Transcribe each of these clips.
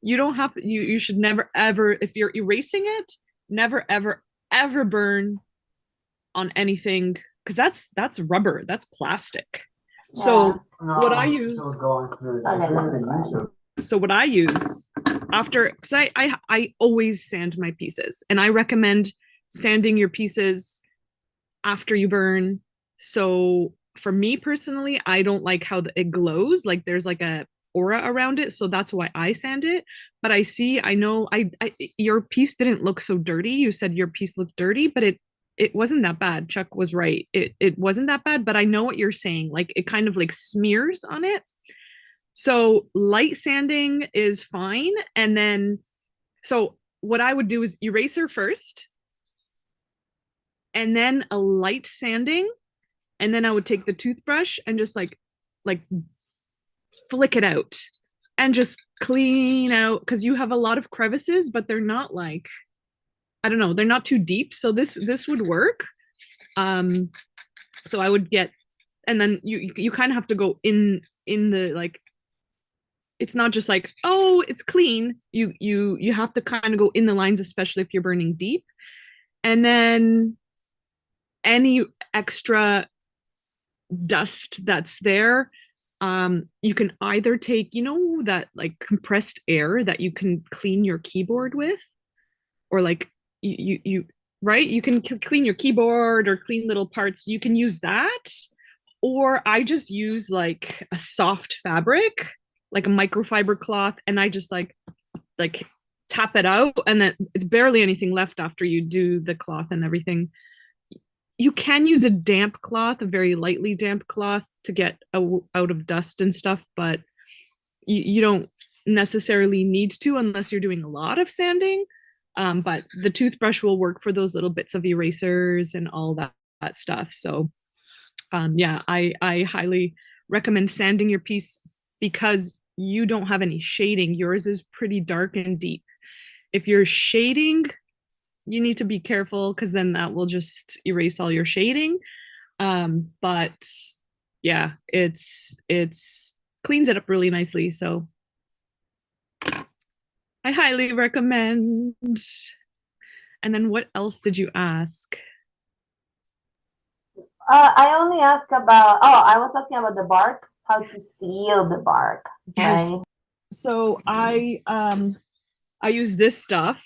you don't have to, you should never ever, if you're erasing it, never ever ever burn on anything, because that's rubber, that's plastic. Yeah. So what I use so what I use after, because I always sand my pieces, and I recommend sanding your pieces after you burn. So for me personally, I don't like how it glows. Like there's like a aura around it, so that's why I sand it. But I know your piece didn't look so dirty. You said your piece looked dirty, but it wasn't that bad. Chuck was right. It wasn't that bad, but I know what you're saying. Like it kind of like smears on it. So light sanding is fine. And then so what I would do is eraser first, and then a light sanding, and then I would take the toothbrush and just like flick it out and just clean out, because you have a lot of crevices, but they're not like, I don't know, they're not too deep. So this would work. Um, so I would get, and then you kind of have to go in the like, it's not just like, oh, it's clean. You have to kind of go in the lines, especially if you're burning deep. And then any extra dust that's there, you can either take, that like compressed air that you can clean your keyboard with, or like you right, you can clean your keyboard or clean little parts, you can use that. Or I just use like a soft fabric, like a microfiber cloth, and I just like tap it out, and then it's barely anything left after you do the cloth and everything. You can use a damp cloth, a very lightly damp cloth, to get out of dust and stuff, but you don't necessarily need to unless you're doing a lot of sanding. But the toothbrush will work for those little bits of erasers and all that stuff. So yeah, I highly recommend sanding your piece, because you don't have any shading. Yours is pretty dark and deep. If you're shading, you need to be careful, because then that will just erase all your shading. But yeah, it's cleans it up really nicely. So I highly recommend. And then what else did you ask? I only ask about, oh, I was asking about the bark, how to seal the bark, Yes. right? So I use this stuff.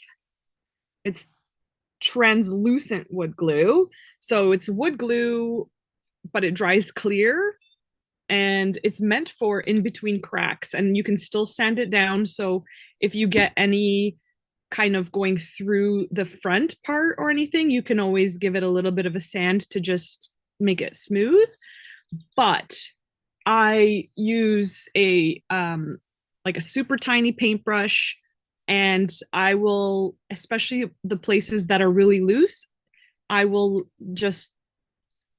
It's translucent wood glue. So it's wood glue, but it dries clear, and it's meant for in between cracks, and you can still sand it down. So if you get any kind of going through the front part or anything, you can always give it a little bit of a sand to just make it smooth. But I use a like a super tiny paintbrush, and I will, especially the places that are really loose, I will just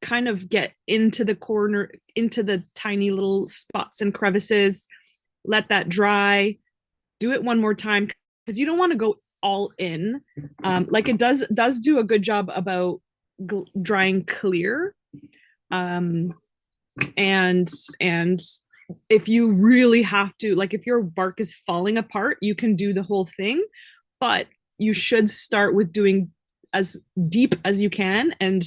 kind of get into the corner, into the tiny little spots and crevices, let that dry, do it one more time, because you don't want to go all in. Like it does do a good job about drying clear. Um, and if you really have to, like if your bark is falling apart, you can do the whole thing, but you should start with doing as deep as you can. And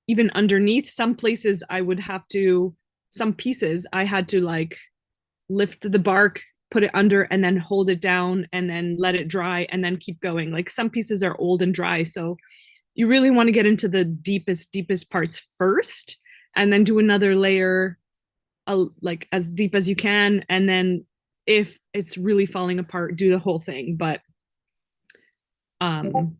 even underneath, some places I would have to, some pieces I had to like lift the bark, put it under, and then hold it down, and then let it dry, and then keep going. Like some pieces are old and dry, so you really want to get into the deepest parts first, and then do another layer, like as deep as you can, and then if it's really falling apart, do the whole thing. But um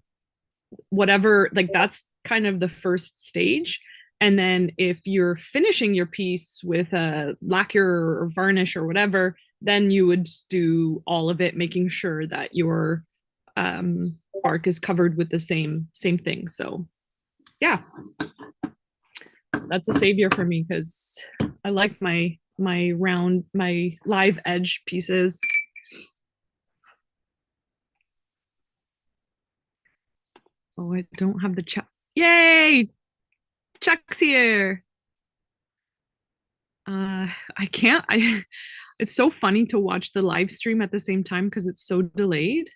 whatever, like that's kind of the first stage. And then if you're finishing your piece with a lacquer or varnish or whatever, then you would do all of it, making sure that your bark is covered with the same thing. So yeah, that's a savior for me, because I like my live edge pieces. Oh, I don't have the Chuck. Yay! Chuck's here. I can't. It's so funny to watch the live stream at the same time because it's so delayed.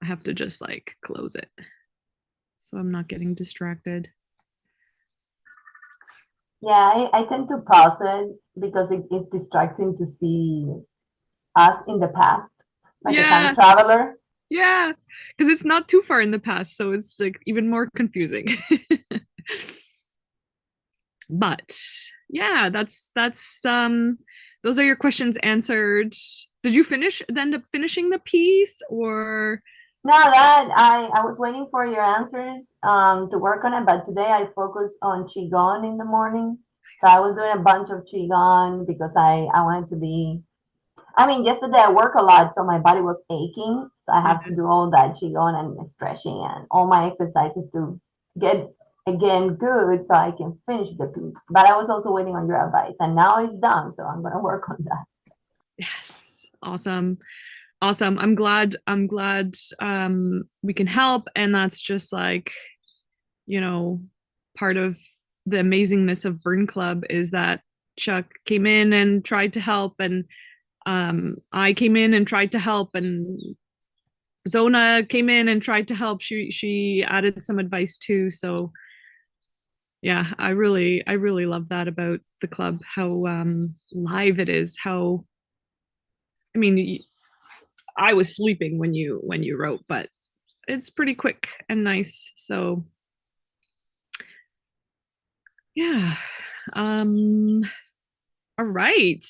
I have to just like close it so I'm not getting distracted. Yeah, I tend to pause it because it is distracting to see us in the past, like a time Yeah, traveler. yeah, because it's not too far in the past, so it's like even more confusing. But yeah, that's those are your questions answered. Did you end up finishing the piece or No, that I was waiting for your answers to work on it, but today I focused on qigong in the morning. So I was doing a bunch of qigong because I wanted to be. I mean, yesterday I work a lot, so my body was aching. So I have yeah. to do all that qigong and stretching and all my exercises to get again good so I can finish the piece. But I was also waiting on your advice, and now it's done. So I'm gonna work on that. Yes. Awesome. Awesome. I'm glad we can help and that's just like, you know, part of the amazingness of Burn Club is that Chuck came in and tried to help and I came in and tried to help and Zona came in and tried to help. She added some advice too. So yeah, I really love that about the club, how live it is, how I mean I was sleeping when you wrote, but it's pretty quick and nice. So yeah. Um all right.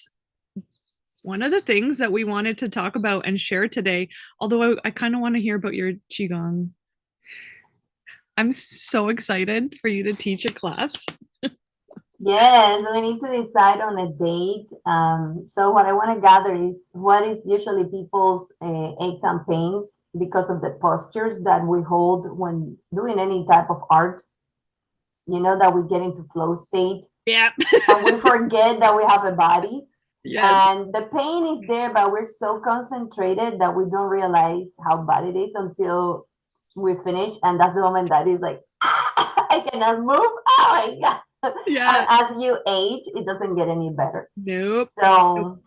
One of the things that we wanted to talk about and share today, although I kind of want to hear about your qigong. I'm so excited for you to teach a class. Yes, we need to decide on a date. So what I want to gather is what is usually people's aches and pains because of the postures that we hold when doing any type of art. You know that we get into flow state Yeah. and we forget that we have a body. Yes. And the pain is there, but we're so concentrated that we don't realize how bad it is until we finish. And that's the moment that is like, I cannot move. Oh my God. And Yeah. as you age, it doesn't get any better. Nope. Nope. So,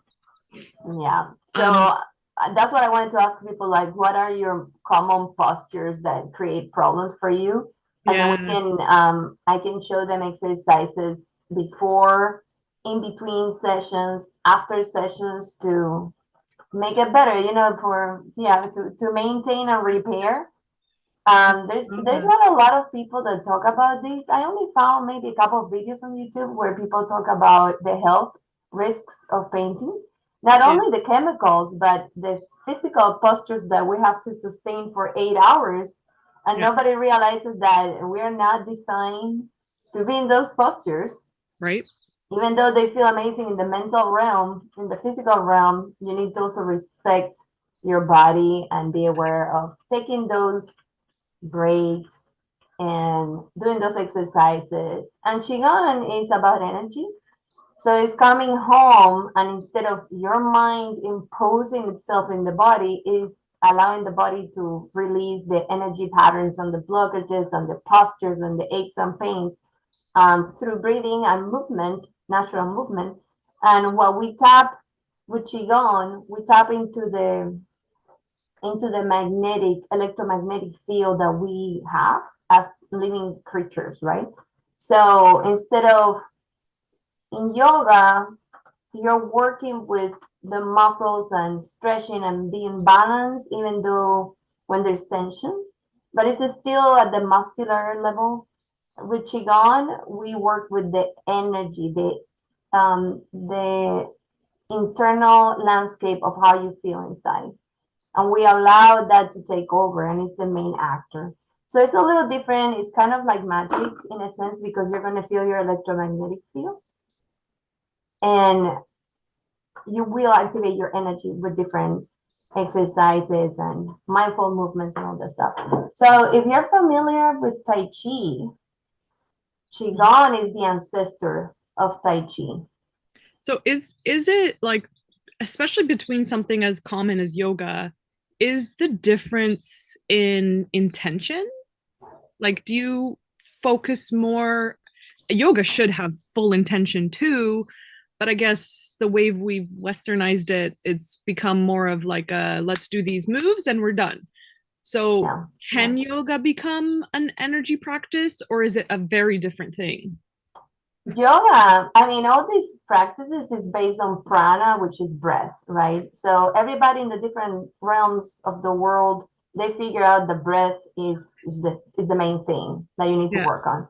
yeah. So Um, that's what I wanted to ask people like, what are your common postures that create problems for you? And then we yeah. can, I can show them exercises before, in between sessions, after sessions to make it better, you know, for, yeah, to maintain and repair. There's Okay. not a lot of people that talk about this. I only found maybe a couple of videos on YouTube where people talk about the health risks of painting. Not Yeah. only the chemicals, but the physical postures that we have to sustain for 8 hours. And Yeah. nobody realizes that we're not designed to be in those postures. Right. Even though they feel amazing in the mental realm, in the physical realm, you need to also respect your body and be aware of taking those breaks and doing those exercises. And Qigong is about energy. So it's coming home, and instead of your mind imposing itself in the body, is allowing the body to release the energy patterns and the blockages and the postures and the aches and pains through breathing and movement, natural movement. And what we tap with Qigong, we tap into the magnetic electromagnetic field that we have as living creatures, right? So instead of in yoga, you're working with the muscles and stretching and being balanced, even though when there's tension, but it's still at the muscular level. With Qigong, we work with the energy, the internal landscape of how you feel inside, and we allow that to take over, and it's the main actor. So it's a little different. It's kind of like magic in a sense because you're going to feel your electromagnetic field, and you will activate your energy with different exercises and mindful movements and all that stuff. So if you're familiar with Tai Chi, Qigong is the ancestor of Tai Chi. So is it like especially between something as common as yoga, is the difference in intention? Like, do you focus more? Yoga should have full intention too, but I guess the way we've westernized it, it's become more of like a let's do these moves and we're done. So Yeah, yeah. can yoga become an energy practice, or is it a very different thing? Yoga, I mean, all these practices is based on prana, which is breath, right? So everybody in the different realms of the world, they figure out the breath is the main thing that you need to Yeah. work on.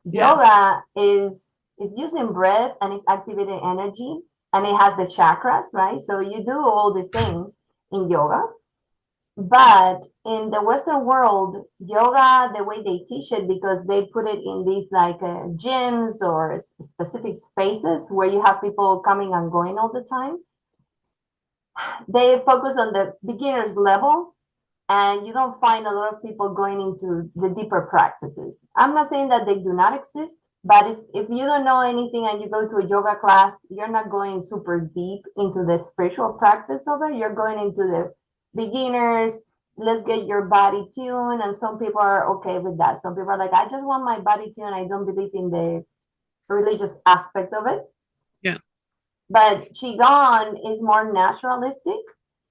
Yeah. Yoga is using breath and it's activating energy and it has the chakras, right? So you do all these things in yoga. But in the Western world, yoga, the way they teach it, because they put it in these like gyms or specific spaces where you have people coming and going all the time, they focus on the beginner's level and you don't find a lot of people going into the deeper practices. I'm not saying that they do not exist, but if you don't know anything and you go to a yoga class, you're not going super deep into the spiritual practice of it. You're going into the beginners. Let's get your body tuned. And some people are okay with that. Some people are like, I just want my body tuned. I don't believe in the religious aspect of it. Yeah. But qigong is more naturalistic.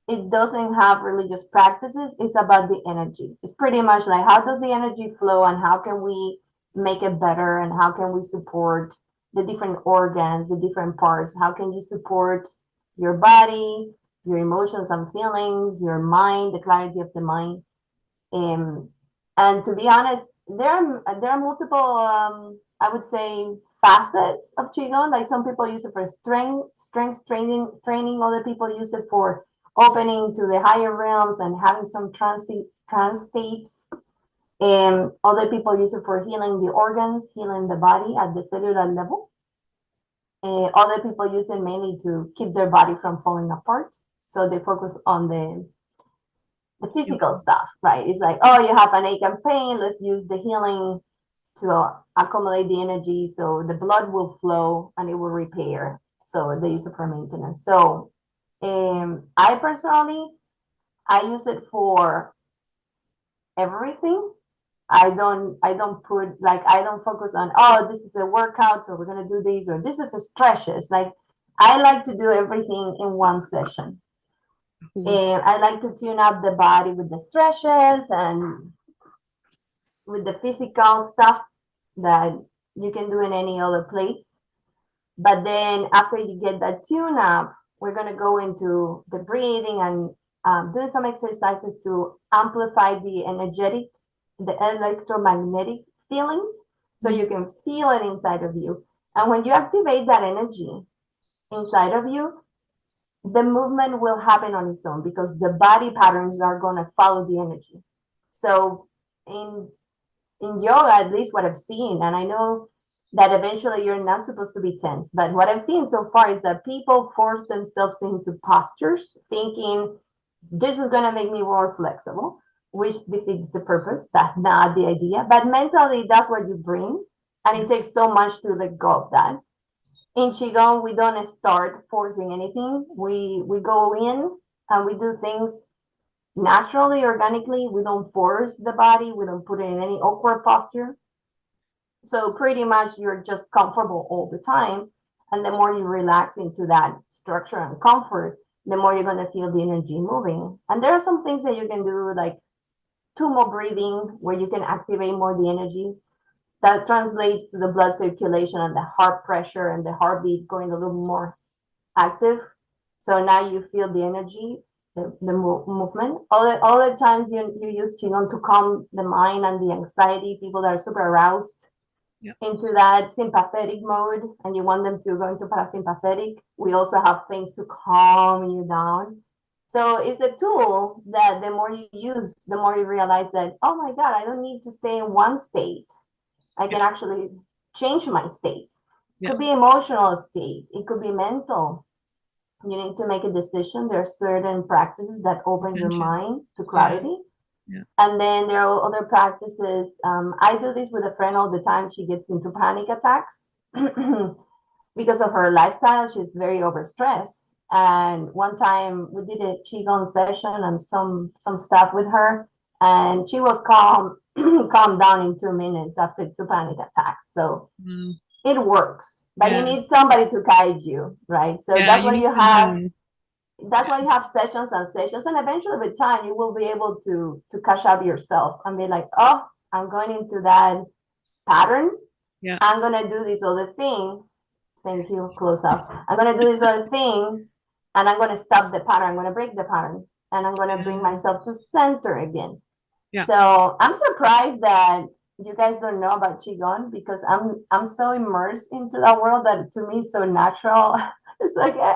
It doesn't have religious practices. It's about the energy. It's pretty much like how does the energy flow and how can we make it better and how can we support the different organs, the different parts? How can you support your body, your emotions and feelings, your mind, the clarity of the mind? Um, and to be honest, there are multiple I would say facets of qigong. Like some people use it for strength training. Other people use it for opening to the higher realms and having some trance states. And other people use it for healing the organs, healing the body at the cellular level. Other people use it mainly to keep their body from falling apart. So they focus on the Yep. physical stuff, right? It's like, oh, you have an ache and pain. Let's use the healing to accumulate the energy so the blood will flow and it will repair. So they use it for maintenance. So I personally, I use it for everything. I don't put like I don't focus on, oh, this is a workout, so we're gonna do this, or this is a stretches. Like I like to do everything in one session. Cool. And I like to tune up the body with the stretches and with the physical stuff that you can do in any other place. But then after you get that tune up, we're going to go into the breathing and doing some exercises to amplify the electromagnetic feeling so you can feel it inside of you. And when you activate that energy inside of you, the movement will happen on its own because the body patterns are going to follow the energy. So in in yoga, at least what I've seen, and I know that eventually you're not supposed to be tense, but what I've seen so far is that people force themselves into postures thinking this is going to make me more flexible, which defeats the purpose. That's not the idea. But mentally, that's what you bring. And it takes so much to let go of that. In Qigong, we don't start forcing anything. We go in and we do things naturally, organically. We don't force the body. We don't put it in any awkward posture. So pretty much you're just comfortable all the time. And the more you relax into that structure and comfort, the more you're going to feel the energy moving. And there are some things that you can do, like tumo breathing, where you can activate more the energy. That translates to the blood circulation and the heart pressure and the heartbeat going a little more active. So now you feel the energy, the movement. Other times you use Qigong to calm the mind and the anxiety, people that are super aroused Yep. into that sympathetic mode and you want them to go into parasympathetic. We also have things to calm you down. So it's a tool that the more you use, the more you realize that, oh my God, I don't need to stay in one state. I can actually change my state. It could be emotional state. It could be mental. You need to make a decision. There are certain practices that open your mind to clarity. Yeah. And then there are other practices. I do this with a friend all the time. She gets into panic attacks because of her lifestyle. She's very overstressed. And one time we did a qigong session and some stuff with her, and she was calm, calm down in 2 minutes after 2 panic attacks. So it works, but you Yeah. need somebody to guide you, right? So Yeah, that's you why need you to have know. that's why you have sessions and sessions, and eventually with time you will be able to catch up yourself and be like, oh, I'm going into that pattern. Yeah. I'm gonna do this other thing. Thank you, close up. I'm gonna do this other thing, and I'm gonna stop the pattern. I'm gonna break the pattern, and I'm gonna bring Yeah. myself to center again. Yeah. So I'm surprised that you guys don't know about qigong, because I'm so immersed into that world that to me is so natural. It's like Yeah.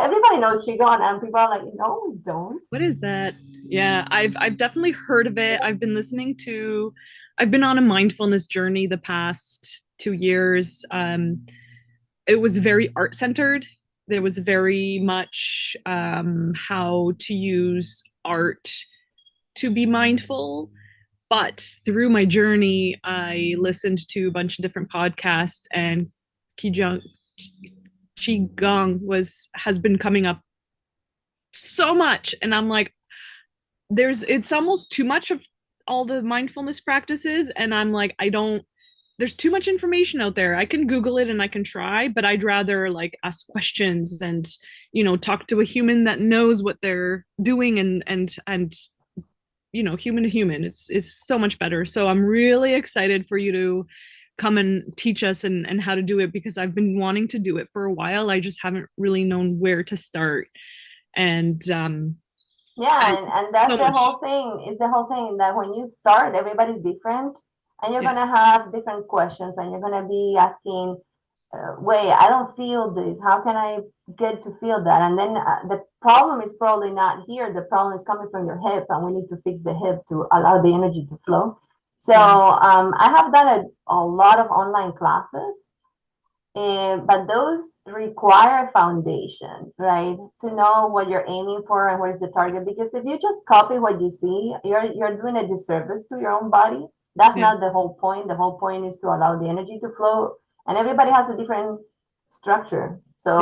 everybody knows qigong, and people are like, no, we don't. What is that? Yeah, I've definitely heard of it. I've been on a mindfulness journey the past 2 years. It was very art centered. There was very much how to use art to be mindful. But through my journey, I listened to a bunch of different podcasts, and qigong has been coming up so much, and I'm like, it's almost too much of all the mindfulness practices, and I'm like, I don't there's too much information out there. I can Google it and I can try, but I'd rather like ask questions and talk to a human that knows what they're doing, and human to human. It's so much better. So I'm really excited for you to come and teach us and how to do it, because I've been wanting to do it for a while. I just haven't really known where to start. And Yeah, and that's so the much. whole thing. Is the whole thing that when you start, everybody's different, and you're Yeah. gonna have different questions, and you're gonna be asking, wait, I don't feel this. How can I get to feel that? And then the problem is probably not here. The problem is coming from your hip, and we need to fix the hip to allow the energy to flow. So Yeah. I have done a lot of online classes, but those require foundation, right? To know what you're aiming for and what is the target. Because if you just copy what you see, you're doing a disservice to your own body. That's Yeah. not the whole point. The whole point is to allow the energy to flow, and everybody has a different structure. Yeah. So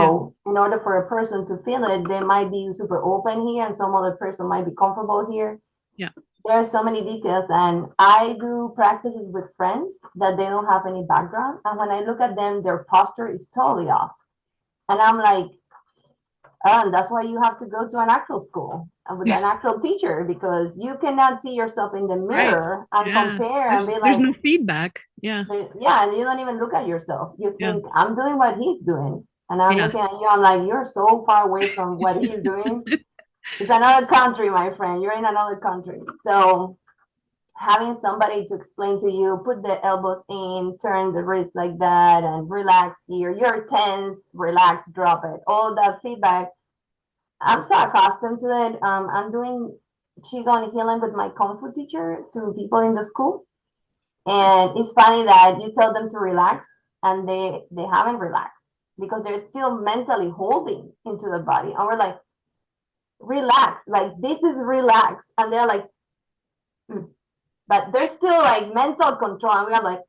in order for a person to feel it, they might be super open here, and some other person might be comfortable here. Yeah. There are so many details, and I do practices with friends that they don't have any background, and when I look at them, their posture is totally off, and I'm like, and that's why you have to go to an actual school with an actual teacher, because you cannot see yourself in the Right. mirror and Yeah. compare and be There's like, no feedback. Yeah. yeah, and you don't even look at yourself. You Yeah. think, I'm doing what he's doing, and I'm Yeah. looking at you, I'm like, you're so far away from what he's doing. It's another country, my friend. You're in another country. So having somebody to explain to you, put the elbows in, turn the wrist like that, and relax here. You're tense, relax, drop it. All that feedback. I'm so accustomed to it. I'm doing qigong healing with my kung fu teacher to people in the school, Nice. and it's funny that you tell them to relax, and they haven't relaxed because they're still mentally holding into the body, and we're like, relax, like this is relax, and they're like, mm. But there's still like mental control, and we're like,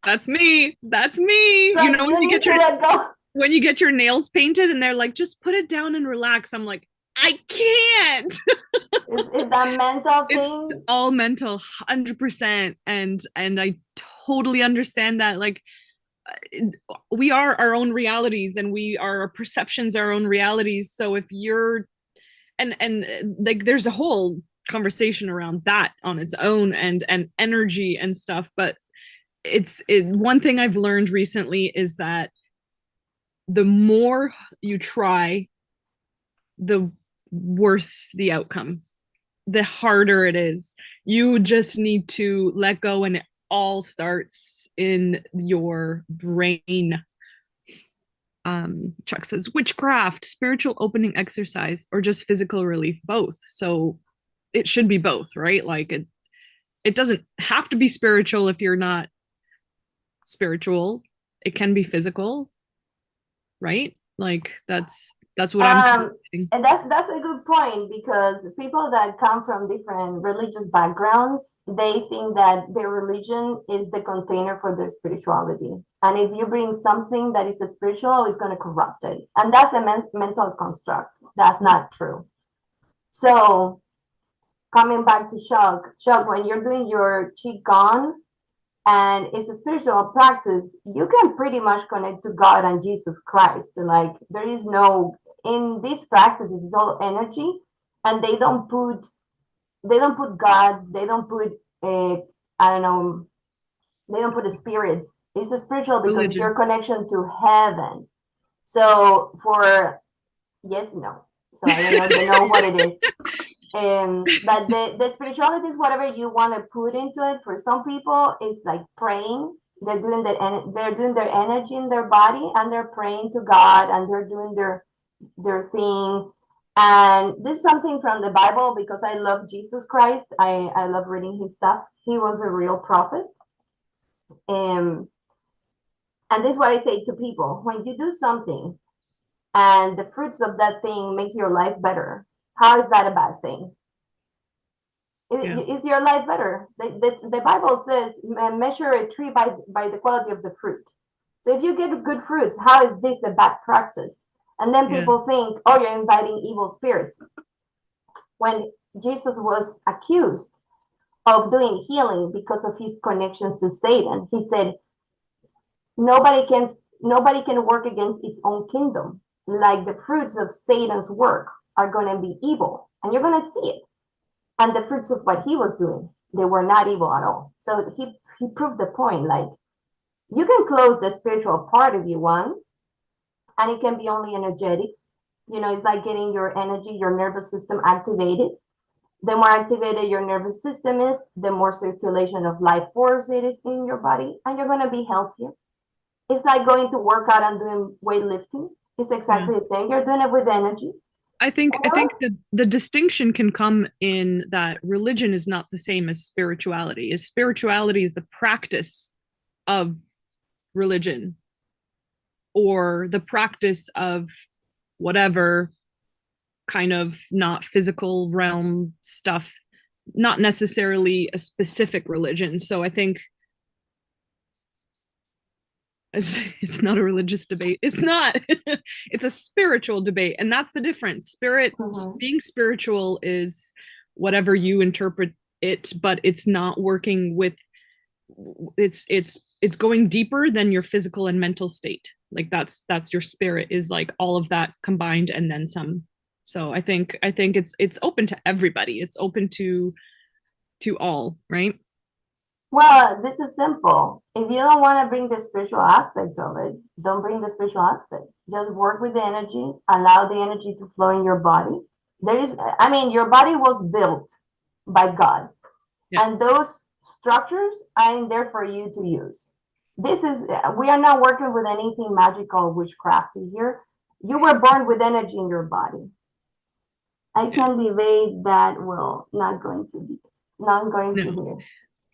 That's me. That's me. so you need to let go. When you get your nails painted and they're like, just put it down and relax. I'm like, I can't. Is that mental It's thing? all mental, 100%. And I totally understand that. Like, we are our own realities, and our perceptions, our own realities. So if you're and like, there's a whole conversation around that on its own, and energy and stuff. But one thing I've learned recently is that the more you try, the worse the outcome, the harder it is. You just need to let go, and it all starts in your brain. Chuck says witchcraft, spiritual opening exercise, or just physical relief, both. So it should be both, right? Like, it doesn't have to be spiritual if you're not spiritual. It can be physical, right? Like, that's what I'm thinking. And that's a good point, because people that come from different religious backgrounds, they think that their religion is the container for their spirituality, and if you bring something that is spiritual, it's going to corrupt it, and that's a mental construct. That's not true. So coming back to shock, when you're doing your qigong, and it's a spiritual practice, you can pretty much connect to God and Jesus Christ. Like there is no, in these practices, it's all energy, and they don't put gods, they don't put I don't know, they don't put the spirits. It's a spiritual because Religion. it's your connection to heaven. So for yes, no. So I don't know what it is. But the spirituality is whatever you want to put into it. For some people, it's like praying. They're doing their energy in their body, and they're praying to God, and they're doing their thing. And this is something from the Bible because I love Jesus Christ. I love reading his stuff. He was a real prophet. And this is what I say to people: when you do something and the fruits of that thing makes your life better, how is that a bad thing? Is your life better? The Bible says measure a tree by the quality of the fruit. So if you get good fruits, how is this a bad practice? And then people think, oh, you're inviting evil spirits. When Jesus was accused of doing healing because of his connections to Satan, he said, nobody can work against his own kingdom. Like the fruits of Satan's work are going to be evil, and you're going to see it. And the fruits of what he was doing, they were not evil at all. So he proved the point. Like, you can close the spiritual part if you want, and it can be only energetics. You know, it's like getting your energy, your nervous system activated. The more activated your nervous system is, the more circulation of life force it is in your body, and you're going to be healthier. It's like going to work out and doing weightlifting. It's exactly the same. You're doing it with energy. I think that the distinction can come in that religion is not the same as spirituality. Spirituality is the practice of religion, or the practice of whatever kind of not physical realm stuff, not necessarily a specific religion. So I think it's not a religious debate. It's not. It's a spiritual debate, and that's the difference. Being spiritual is whatever you interpret it, but it's not working with. It's going deeper than your physical and mental state. Like that's your spirit is like all of that combined and then some. So I think it's open to everybody. It's open to all, right? Well, this is simple. If you don't want to bring the spiritual aspect of it, don't bring the spiritual aspect. Just work with the energy, allow the energy to flow in your body. Your body was built by God, and those structures are in there for you to use. We are not working with anything magical, witchcrafty here. You were born with energy in your body. I can debate that. Well, not going to be here.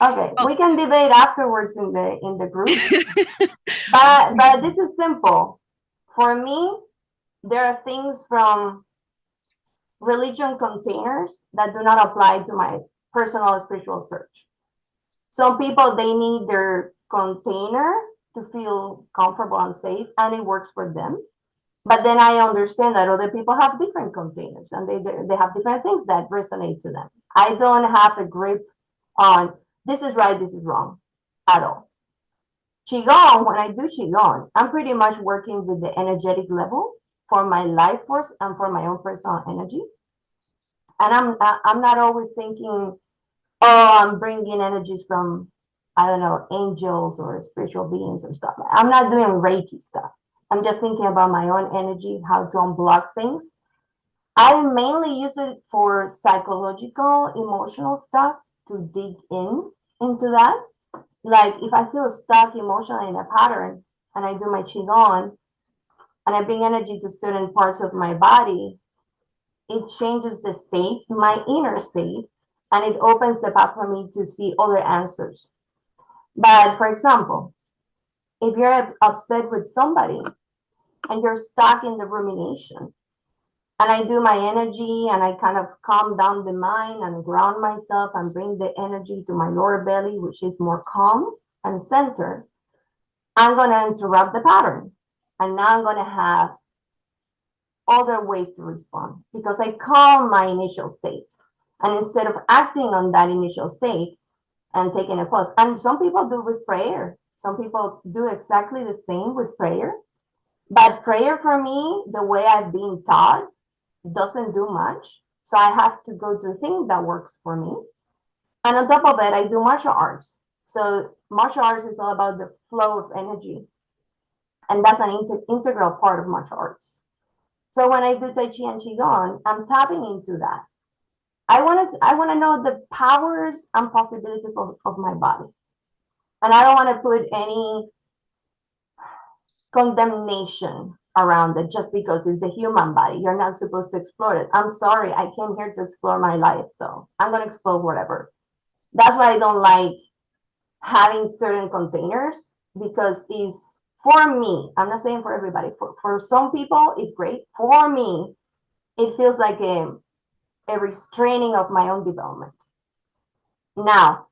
Okay, we can debate afterwards in the group. but this is simple. For me, there are things from religion containers that do not apply to my personal spiritual search. Some people, they need their container to feel comfortable and safe, and it works for them. But then I understand that other people have different containers, and they have different things that resonate to them. I don't have a grip on this is right, this is wrong at all. Qigong, when I do Qigong, I'm pretty much working with the energetic level for my life force and for my own personal energy. And I'm not always thinking, oh, I'm bringing energies from, I don't know, angels or spiritual beings or stuff. I'm not doing Reiki stuff. I'm just thinking about my own energy, how to unblock things. I mainly use it for psychological, emotional stuff to dig into that. Like if I feel stuck emotionally in a pattern and I do my qigong and I bring energy to certain parts of my body, it changes the state, my inner state, and it opens the path for me to see other answers. But for example, if you're upset with somebody and you're stuck in the rumination, and I do my energy and I kind of calm down the mind and ground myself and bring the energy to my lower belly, which is more calm and centered, I'm going to interrupt the pattern. And now I'm going to have other ways to respond because I calm my initial state. And instead of acting on that initial state, and taking a pause. And some people do with prayer. Some people do exactly the same with prayer. But prayer for me, the way I've been taught, doesn't do much. So I have to go to a thing that works for me. And on top of it, I do martial arts. So martial arts is all about the flow of energy. And that's an integral part of martial arts. So when I do Tai Chi and Qigong, I'm tapping into that. I want to know the powers and possibilities of my body. And I don't want to put any condemnation around it just because it's the human body. You're not supposed to explore it. I'm sorry, I came here to explore my life, so I'm going to explore whatever. That's why I don't like having certain containers, because it's, for me, I'm not saying for everybody, for some people it's great. For me, it feels like a restraining of my own development. Now,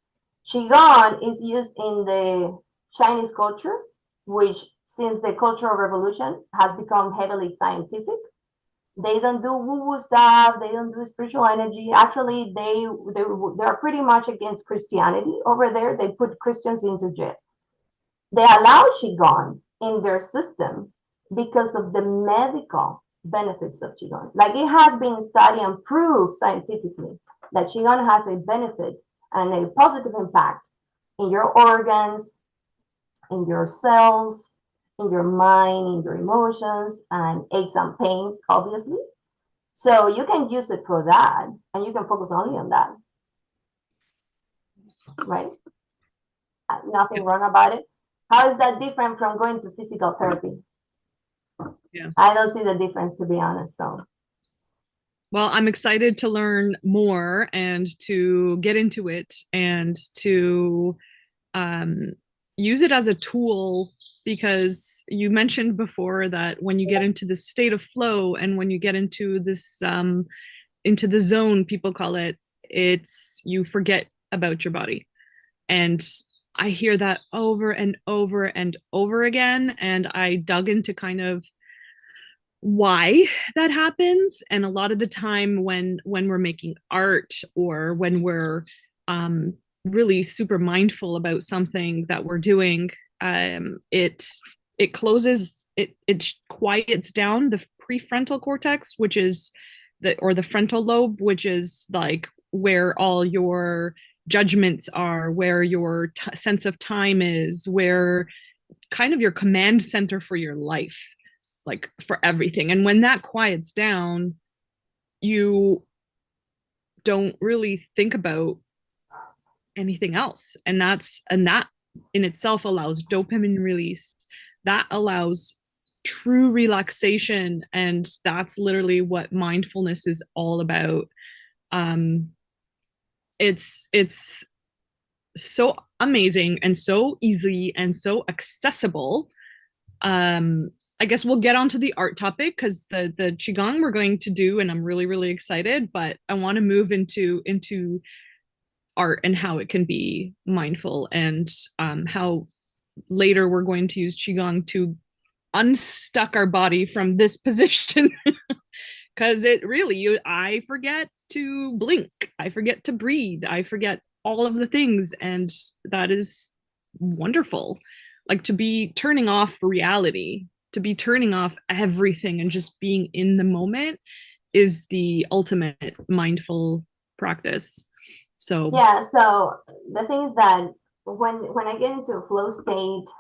Qigong is used in the Chinese culture, which since the Cultural Revolution has become heavily scientific. They don't do woo-woo stuff. They don't do spiritual energy. Actually, they're pretty much against Christianity over there. They put Christians into jail. They allow Qigong in their system because of the medical benefits of Qigong. Like, it has been studied and proved scientifically that Qigong has a benefit and a positive impact in your organs, in your cells, in your mind, in your emotions, and aches and pains, obviously. So you can use it for that, and you can focus only on that, right? Nothing wrong about it. How is that different from going to physical therapy? Yeah. I don't see the difference, to be honest. So, well, I'm excited to learn more and to get into it and to use it as a tool, because you mentioned before that when you get into this state of flow and when you get into this into the zone, people call it, it's you forget about your body. And I hear that over and over and over again, and I dug into kind of why that happens. And a lot of the time when we're making art, or when we're really super mindful about something that we're doing, it closes, it quiets down the prefrontal cortex, which is the frontal lobe, which is like where all your judgments are, where your sense of time is, where kind of your command center for your life, like for everything. And when that quiets down, you don't really think about anything else. And that in itself allows dopamine release. That allows true relaxation. And that's literally what mindfulness is all about. It's so amazing and so easy and so accessible. I guess we'll get onto the art topic, because the qigong we're going to do, and I'm really, really excited, but I want to move into art and how it can be mindful, and how later we're going to use qigong to unstuck our body from this position. Because it really, I forget to blink, I forget to breathe, I forget all of the things, and that is wonderful. Like, to be turning off reality, to be turning off everything and just being in the moment is the ultimate mindful practice. So yeah, so the thing is that when I get into a flow state,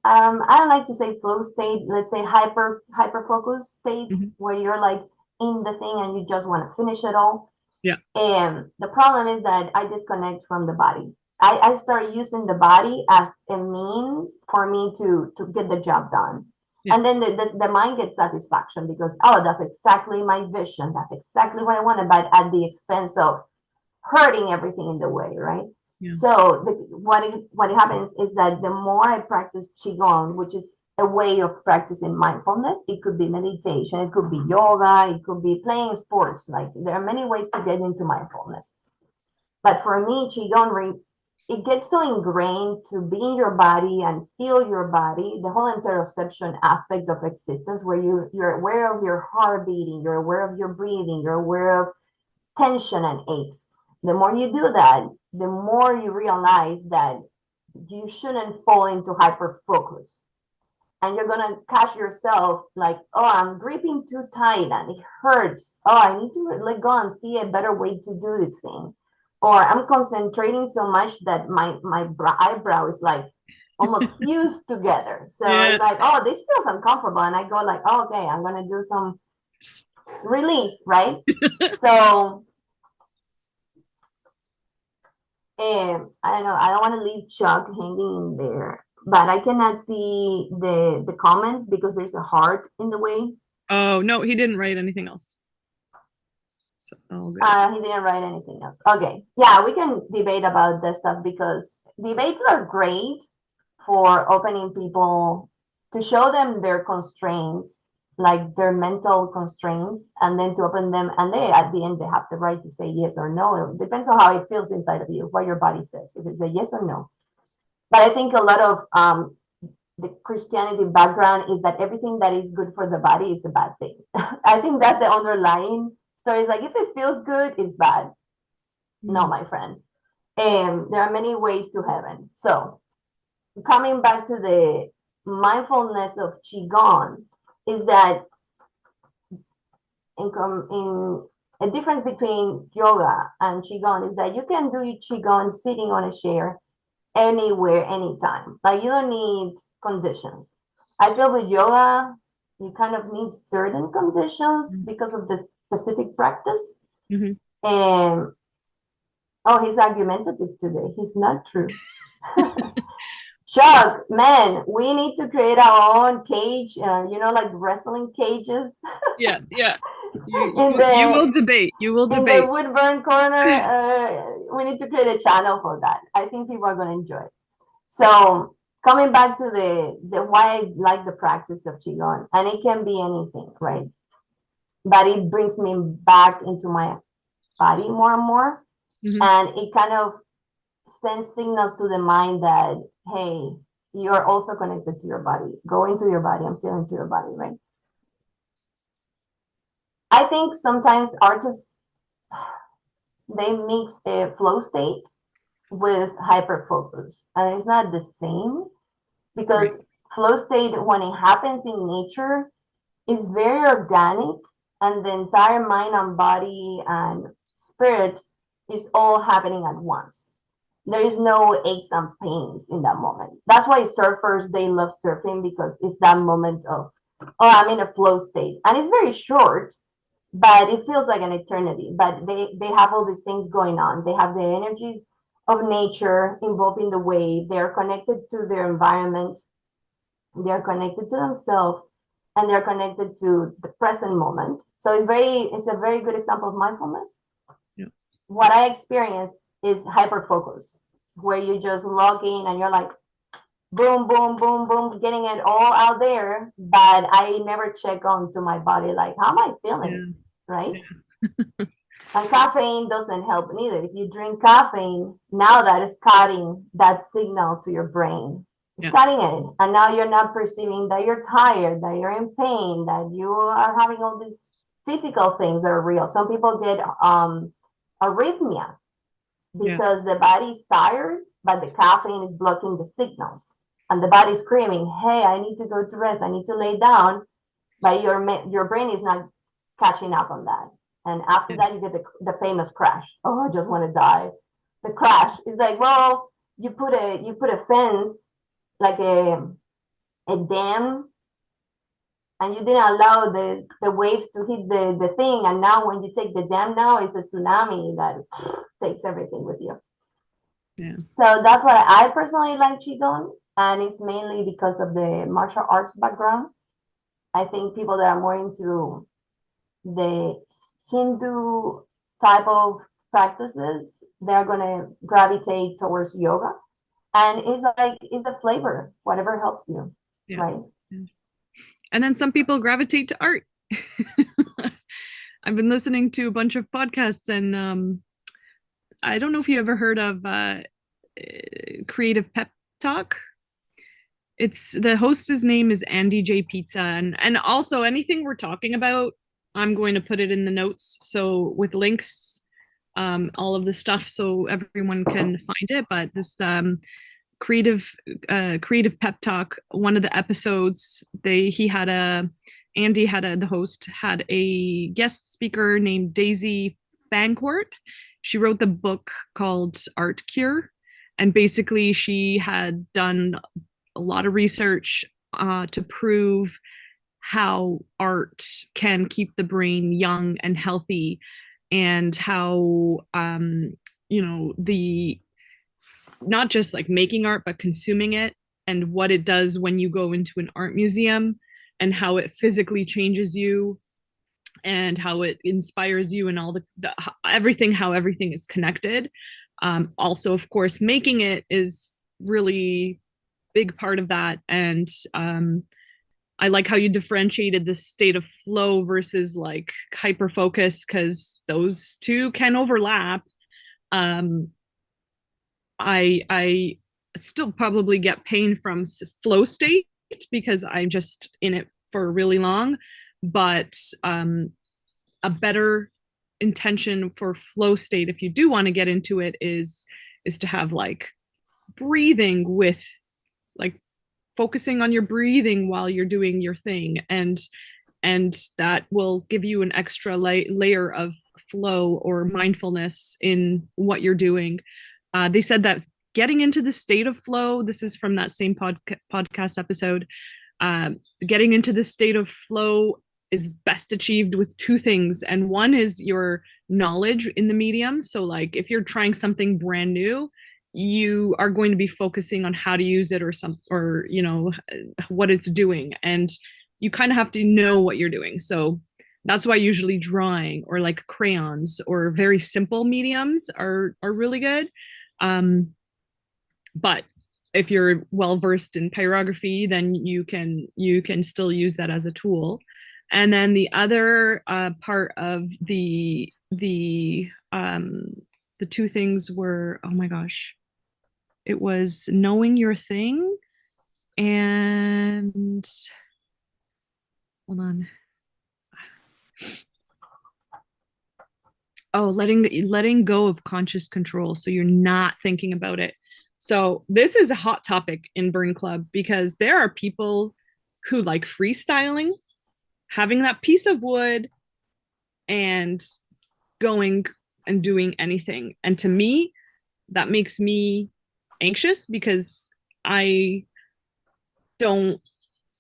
I don't like to say flow state, let's say hyper focus state, where you're like in the thing and you just want to finish it all. Yeah. And the problem is that I disconnect from the body. I start using the body as a means for me to get the job done. Yeah. And then the mind gets satisfaction because, oh, that's exactly my vision. That's exactly what I wanted, but at the expense of hurting everything in the way, right? Yeah. So what happens is that the more I practice qigong, which is a way of practicing mindfulness, it could be meditation, it could be yoga, it could be playing sports. Like, there are many ways to get into mindfulness. But for me, qigong, it gets so ingrained to be in your body and feel your body, the whole interoception aspect of existence, where you're aware of your heart beating, you're aware of your breathing, you're aware of tension and aches, The more you do that, the more you realize that you shouldn't fall into hyper focus. And you're going to catch yourself like, oh, I'm gripping too tight and it hurts. Oh, I need to let go and see a better way to do this thing. Or I'm concentrating so much that my eyebrow is like almost fused together. So it's like, oh, this feels uncomfortable. And I go like, oh, okay, I'm going to do some release, right? So I don't know, I don't want to leave Chuck hanging in there, but I cannot see the comments because there's a heart in the way. Oh, no, he didn't write anything else. So, he didn't write anything else. Okay. Yeah, we can debate about this stuff because debates are great for opening people to show them their constraints, like their mental constraints, and then to open them. And they, at the end, they have the right to say yes or no. It depends on how it feels inside of you, what your body says, if it's a yes or no. But I think a lot of the Christianity background is that everything that is good for the body is a bad thing. I think that's the underlying story. Is like, if it feels good, it's bad. No, my friend. There are many ways to heaven. So coming back to the mindfulness of qigong, is that in a difference between yoga and qigong is that you can do qigong sitting on a chair anywhere, anytime. Like, you don't need conditions. I feel with yoga, you kind of need certain conditions because of the specific practice. And oh, he's argumentative today. He's not true. Chuck, man, we need to create our own cage, like wrestling cages. Yeah. You will debate. You will debate. In the Woodburn corner, we need to create a channel for that. I think people are going to enjoy it. So coming back to the why I like the practice of qigong, and it can be anything, right? But it brings me back into my body more and more, and it kind of sends signals to the mind that, hey, you're also connected to your body. Go into your body and feel into your body, right? I think sometimes artists, they mix a flow state with hyper focus, and it's not the same, because flow state, when it happens in nature, is very organic, and the entire mind and body and spirit is all happening at once. There is no aches and pains in that moment. That's why surfers, they love surfing, because it's that moment of, oh, I'm in a flow state, and it's very short, but it feels like an eternity. But they have all these things going on. They have the energies of nature involved in the wave. They're connected to their environment. They're connected to themselves, and they're connected to the present moment. So it's a very good example of mindfulness. Yeah. What I experience is hyper focus, where you just log in and you're like, boom, boom, boom, boom, getting it all out there. But I never check on to my body, like, how am I feeling? Yeah. Right? Yeah. And caffeine doesn't help neither. If you drink caffeine, now that is cutting that signal to your brain. It's cutting it. And now you're not perceiving that you're tired, that you're in pain, that you are having all these physical things that are real. Some people get arrhythmia because the body is tired, but the caffeine is blocking the signals. And the body is screaming, hey, I need to go to rest. I need to lay down. But your brain is not catching up on that. And after that, you get the famous crash. Oh, I just want to die. The crash is like, well, you put a fence, like a dam, and you didn't allow the waves to hit the thing. And now when you take the dam, now it's a tsunami that takes everything with you. Yeah. So that's why I personally like qigong, and it's mainly because of the martial arts background. I think people that are more into the Hindu type of practices, they're going to gravitate towards yoga. And it's a flavor, whatever helps you, right? Yeah. And then some people gravitate to art. I've been listening to a bunch of podcasts, and I don't know if you ever heard of Creative Pep Talk. It's the host's name is Andy J. Pizza, and also anything we're talking about, I'm going to put it in the notes. So with links all of the stuff so everyone can find it. But this creative creative pep talk, one of the episodes, the host had a guest speaker named Daisy Fancourt. She wrote the book called Art Cure, and basically she had done a lot of research to prove how art can keep the brain young and healthy, and how the not just like making art but consuming it, and what it does when you go into an art museum, and how it physically changes you, and how it inspires you, and all the everything, how everything is connected. Also, of course, making it is really big part of that. And I like how you differentiated the state of flow versus like hyper focus, because those two can overlap. I still probably get pain from flow state because I'm just in it for really long, but a better intention for flow state, if you do want to get into it, is to have like breathing with like focusing on your breathing while you're doing your thing, and that will give you an extra layer of flow or mindfulness in what you're doing. They said that getting into the state of flow, this is from that same podcast episode, getting into the state of flow is best achieved with two things. And one is your knowledge in the medium. So like if you're trying something brand new, you are going to be focusing on how to use it, or what it's doing, and you kind of have to know what you're doing. So that's why usually drawing or like crayons or very simple mediums are really good. But if you're well versed in pyrography, then you can still use that as a tool. And then the other part of the two things were, oh my gosh, it was knowing your thing, and hold on. Oh, letting go of conscious control, so you're not thinking about it. So this is a hot topic in Burn Club because there are people who like freestyling, having that piece of wood and going and doing anything. And to me, that makes me anxious because I don't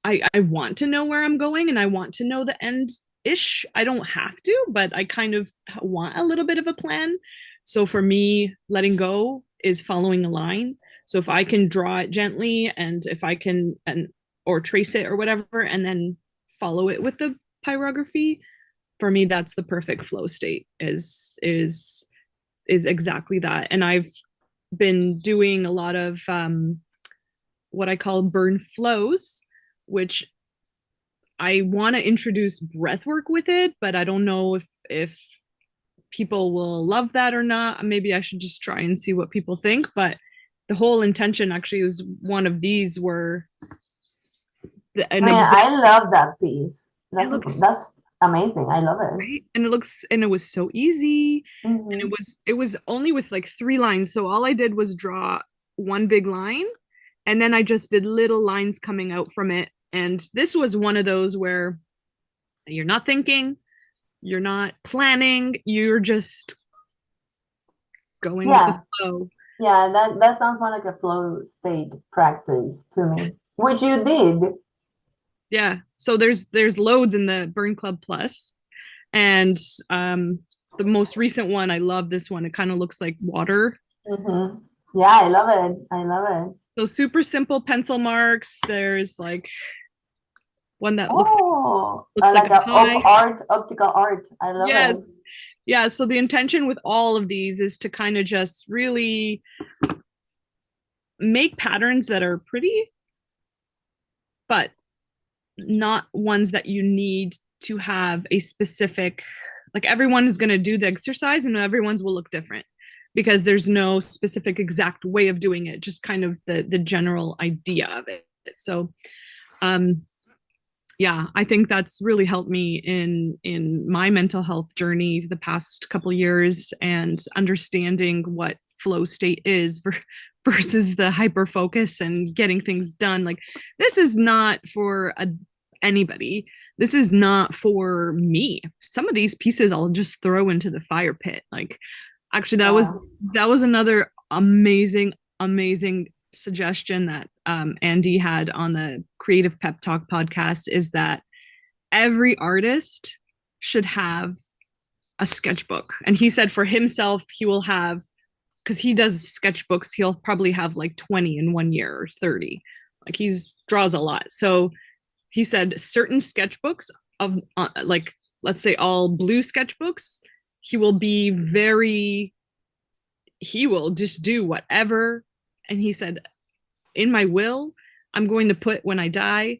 I want to know where I'm going, and I want to know the end ish. I don't have to, but I kind of want a little bit of a plan. So for me, letting go is following a line. So if I can draw it gently, and if I can or trace it or whatever, and then follow it with the pyrography, for me that's the perfect flow state, is exactly that. And I've been doing a lot of what I call burn flows, which I want to introduce breath work with it, but I don't know if people will love that or not. Maybe I should just try and see what people think. But the whole intention actually was one of these were I love that piece. That's amazing. I love it. Right? And it was so easy. Mm-hmm. And it was only with like 3 lines. So all I did was draw one big line, and then I just did little lines coming out from it. And this was one of those where you're not thinking, you're not planning, you're just going with the flow. Yeah, that sounds more like a flow state practice to me, which you did. Yeah. So there's loads in the Burn Club Plus. And the most recent one, I love this one. It kind of looks like water. Mm-hmm. Yeah, I love it. I love it. So super simple pencil marks. There's like one that looks like optical art. I love it. Yeah. So the intention with all of these is to kind of just really make patterns that are pretty, but not ones that you need to have a specific, like everyone is going to do the exercise and everyone's will look different because there's no specific exact way of doing it, just kind of the general idea of it. So Yeah, I think that's really helped me in my mental health journey the past couple years, and understanding what flow state is versus the hyper focus and getting things done. Like, this is not for anybody. This is not for me. Some of these pieces I'll just throw into the fire pit. Like, actually, Yeah. that was another amazing suggestion that Andy had on the Creative Pep Talk podcast, is that every artist should have a sketchbook. And he said for himself, he will have, because he does sketchbooks, he'll probably have like 20 in 1 year or 30. Like, he's draws a lot. So he said certain sketchbooks of like, let's say all blue sketchbooks, he will be very, he will just do whatever. And he said, in my will, I'm going to put, when I die,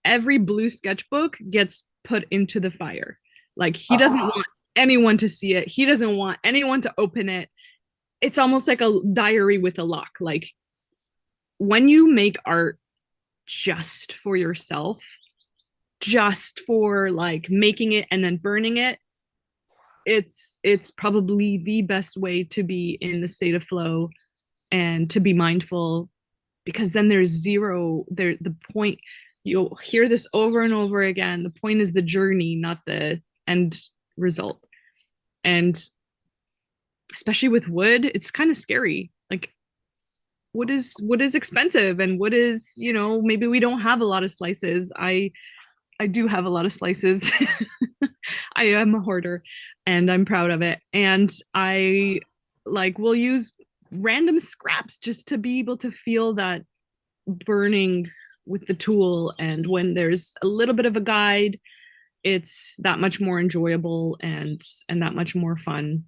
every blue sketchbook gets put into the fire. Like, he doesn't Oh, want anyone to see it. He doesn't want anyone to open it. It's almost like a diary with a lock. Like, when you make art just for yourself, just for like making it and then burning it, it's probably the best way to be in the state of flow and to be mindful, because then there's zero there. The point, you'll hear this over and over again, the point is the journey, not the end result. And especially with wood, it's kind of scary. Like, wood is expensive, and wood is, maybe we don't have a lot of slices. I do have a lot of slices. I am a hoarder, and I'm proud of it. And I like will use random scraps just to be able to feel that burning with the tool. And when there's a little bit of a guide, it's that much more enjoyable and that much more fun.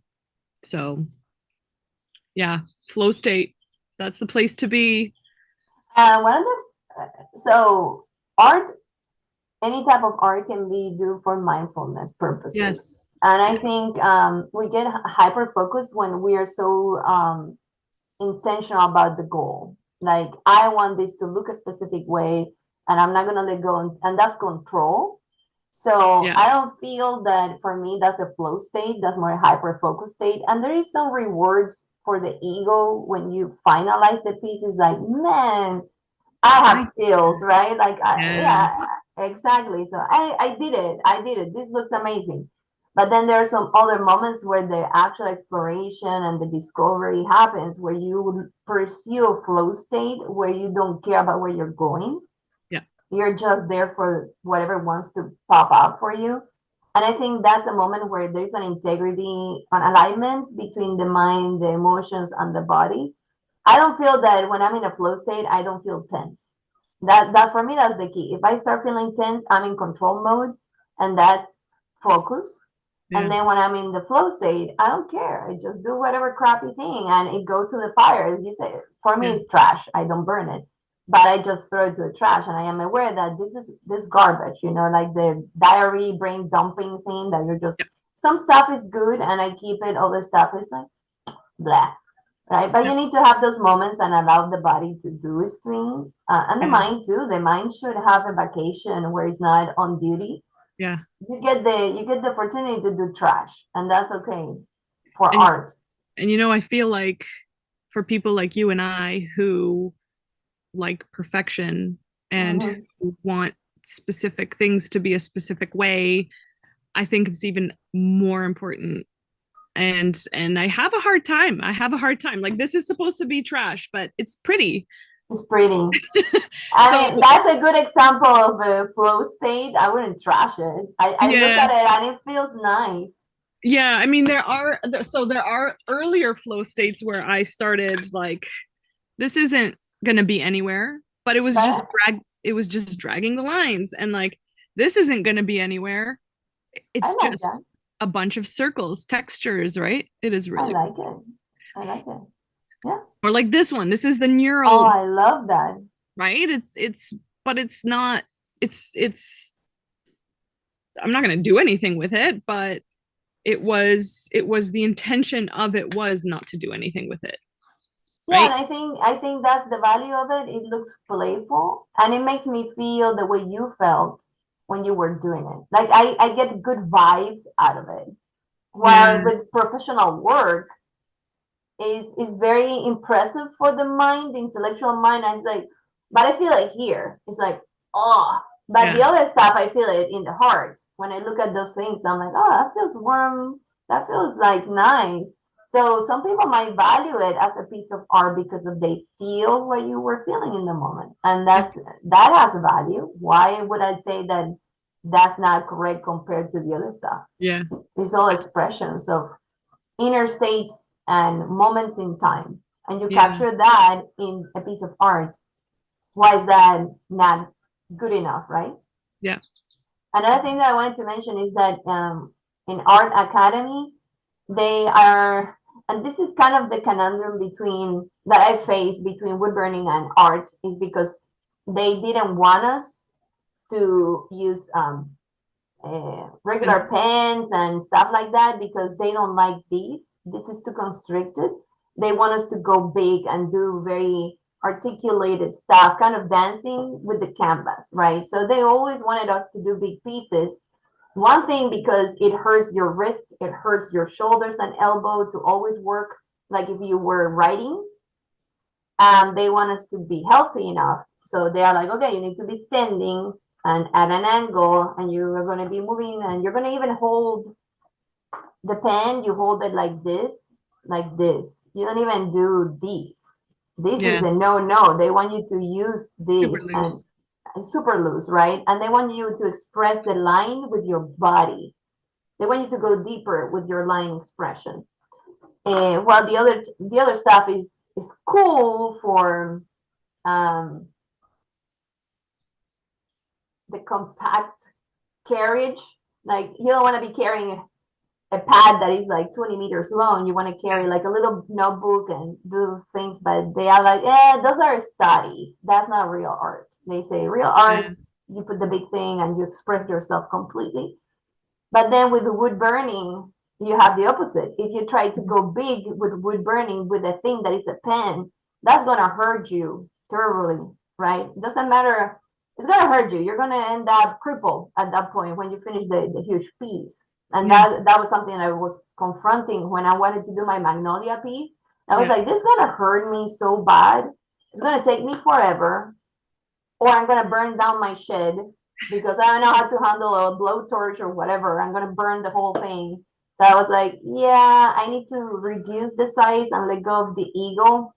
So yeah, flow state, that's the place to be. one of so art, any type of art can be do for mindfulness purposes. Yes. And I think we get hyper focused when we are so intentional about the goal. Like, I want this to look a specific way, and I'm not gonna let go, and that's control. So Yeah. I don't feel that for me that's a flow state. That's more a hyper focus state. And there is some rewards for the ego when you finalize the piece. It's like, man, I have skills, right? Like, Yeah. yeah, exactly. So I did it. I did it. This looks amazing. But then there are some other moments where the actual exploration and the discovery happens, where you pursue a flow state where you don't care about where you're going. Yeah. You're just there for whatever wants to pop up for you. And I think that's the moment where there's an integrity, an alignment between the mind, the emotions, and the body. I don't feel that when I'm in a flow state, I don't feel tense. That for me, that's the key. If I start feeling tense, I'm in control mode, and that's focus. Yeah. And then when I'm in the flow state, I don't care. I just do whatever crappy thing, and it goes to the fire, as you say. For me, Yeah. it's trash. I don't burn it, but I just throw it to the trash, and I am aware that this is this garbage. Like the diary brain dumping thing that you're just, Yep. some stuff is good, and I keep it. Other stuff is like blah, right? But Yep. you need to have those moments and allow the body to do its thing, and the Yeah. mind too. The mind should have a vacation where it's not on duty. Yeah. You get the opportunity to do trash, and that's okay for And art. I feel like for people like you and I who like perfection and Mm-hmm. who want specific things to be a specific way, I think it's even more important. And I have a hard time. I have a hard time. Like, this is supposed to be trash, but it's pretty. It's pretty. So I mean, that's a good example of a flow state. I wouldn't trash it. I look yeah. at it and it feels nice. Yeah, I mean, there are earlier flow states where I started like, this isn't gonna be anywhere, but But it was just dragging the lines, and like, this isn't gonna be anywhere. I It's like that. just a bunch of circles, textures, right? It is I really like it. I like it. Yeah. Or like this one. This is the Oh, neural, I love that. right? It's but it's not, it's I'm not gonna do anything with it, but it was the intention of it was not to do anything with it, Yeah, and right? I think that's the value of it. It looks playful, and it makes me feel the way you felt when you were doing it. Like I get good vibes out of it. Yeah. While with professional work is very impressive for the mind, the intellectual mind. I was like, but I feel it here. It's like, oh, but the Yeah. other stuff I feel it in the heart. When I look at those things, I'm like, oh, that feels warm. That feels like nice. So some people might value it as a piece of art because of they feel what you were feeling in the moment, and that has a value. Why would I say that that's not correct compared to the other stuff? Yeah. It's all expressions of inner states and moments in time, and you Yeah. capture that in a piece of art. Why is that not good enough, right? Yeah. Another thing that I wanted to mention is that in art academy they are, and this is kind of the conundrum between that I face between wood burning and art, is because they didn't want us to use regular pens and stuff like that because they don't like these. This is too constricted. They want us to go big and do very articulated stuff, kind of dancing with the canvas, right? So they always wanted us to do big pieces. One thing, because it hurts your wrist, it hurts your shoulders and elbow to always work like if you were writing. They want us to be healthy enough. So they are like, okay, you need to be standing and at an angle, and you're going to be moving, and you're going to even hold the pen. You hold it like this, like this. You don't even do this. This is Yeah. a no. They want you to use Super this and loose. super loose, right? And they want you to express the line with your body. They want you to go deeper with your line expression. While the other stuff is cool for um, the compact carriage. Like you don't want to be carrying a pad that is like 20 meters long. You want to carry like a little notebook and do things, but they are like, those are studies. That's not real art. They say real art, Yeah. you put the big thing and you express yourself completely. But then with the wood burning, you have the opposite. If you try to go big with wood burning with a thing that is a pen, that's gonna hurt you terribly, right? It doesn't matter. It's gonna hurt you. You're gonna end up crippled at that point when you finish the huge piece. And Yeah. that was something I was confronting when I wanted to do my Magnolia piece. I was Yeah. like, this is gonna hurt me so bad. It's gonna take me forever, or I'm gonna burn down my shed because I don't know how to handle a blowtorch or whatever. I'm gonna burn the whole thing. So I was like, yeah, I need to reduce the size and let go of the ego